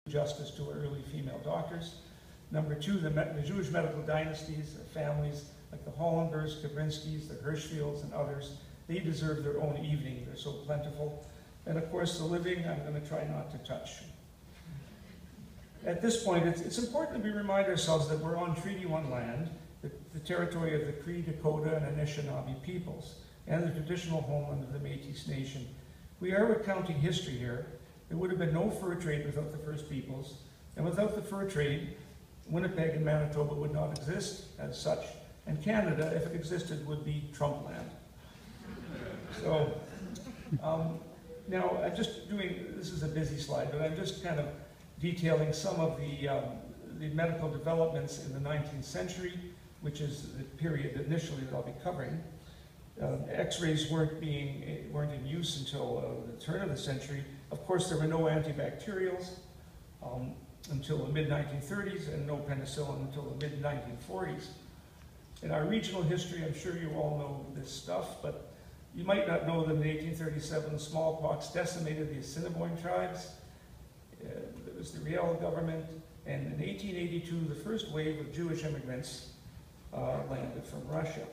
justice to early female doctors. Number two, the Jewish medical dynasties, the families like the Hollenbergs, Kabrinskis, the Hirschfields, and others, they deserve their own evening. They're so plentiful. And of course, the living, I'm going to try not to touch. At this point, it's important that we remind ourselves that we're on Treaty 1 land, the territory of the Cree, Dakota, and Anishinaabe peoples, and the traditional homeland of the Métis Nation. We are recounting history here. There would have been no fur trade without the First Peoples, and without the fur trade, Winnipeg and Manitoba would not exist as such, and Canada, if it existed, would be Trump land. So, now I'm just doing, this is a busy slide, but I'm just kind of detailing some of the medical developments in the 19th century, which is the period initially that I'll be covering. X-rays weren't in use until the turn of the century. Of course, there were no antibacterials until the mid-1930s, and no penicillin until the mid-1940s. In our regional history, I'm sure you all know this stuff, but you might not know that in 1837, smallpox decimated the Assiniboine tribes. There was the Riel government, and in 1882, the first wave of Jewish immigrants landed from Russia.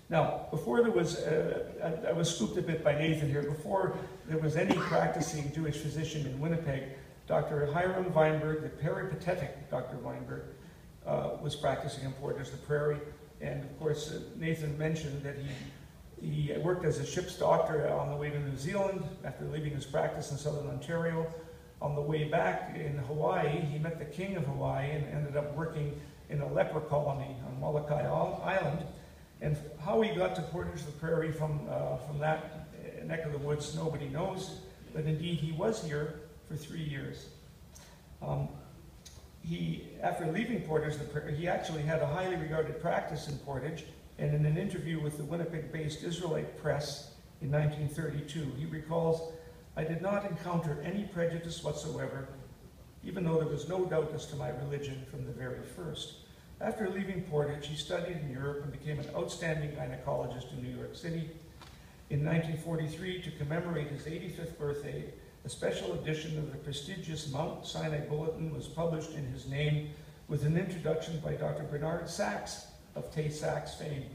Now, before there was, I was scooped a bit by Nathan here, before there was any practicing Jewish physician in Winnipeg, Dr. Hiram Weinberg, the peripatetic Dr. Weinberg, was practicing in Portage la Prairie. And of course, Nathan mentioned that he worked as a ship's doctor on the way to New Zealand after leaving his practice in southern Ontario. On the way back in Hawaii, he met the king of Hawaii and ended up working in a leper colony on Molokai Island. And how he got to Portage la Prairie from that neck of the woods, nobody knows. But indeed, he was here for 3 years. After leaving Portage la Prairie, he actually had a highly regarded practice in Portage, and in an interview with the Winnipeg-based Israelite Press in 1932, he recalls, "I did not encounter any prejudice whatsoever, even though there was no doubt as to my religion from the very first. After leaving Portage, he studied in Europe and became an outstanding gynecologist in New York City. In 1943, to commemorate his 85th birthday, a special edition of the prestigious Mount Sinai Bulletin was published in his name with an introduction by Dr. Bernard Sachs of Tay-Sachs fame."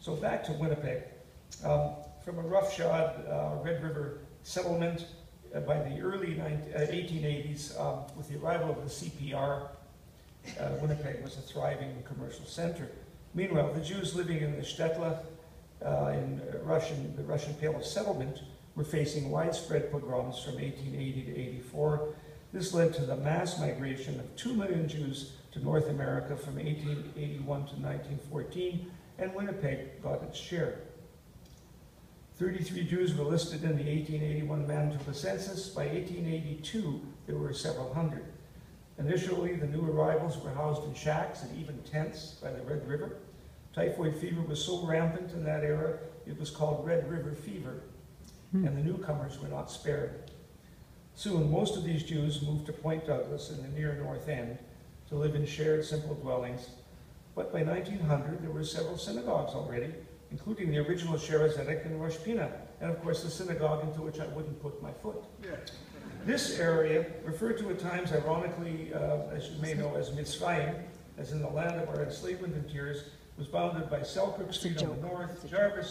So back to Winnipeg. From a roughshod Red River settlement by the early 1880s, with the arrival of the CPR, Winnipeg was a thriving commercial center. Meanwhile, the Jews living in the Shtetl, in the Russian Pale of Settlement, were facing widespread pogroms from 1880 to 84. This led to the mass migration of 2 million Jews to North America from 1881 to 1914, and Winnipeg got its share. 33 Jews were listed in the 1881 Manitoba census. By 1882, there were several hundred. Initially, the new arrivals were housed in shacks and even tents by the Red River. Typhoid fever was so rampant in that era, it was called Red River fever, and the newcomers were not spared. Soon, most of these Jews moved to Point Douglas in the near North End to live in shared, simple dwellings. But by 1900, there were several synagogues already, including the original Shara Zedek in Rosh Pina, and of course the synagogue into which I wouldn't put my foot. Yeah. This area, referred to at times ironically, as you may know, as Mitzrayim, as in the land of our enslavement and tears, was bounded by Selkirk Street on the north, Jarvis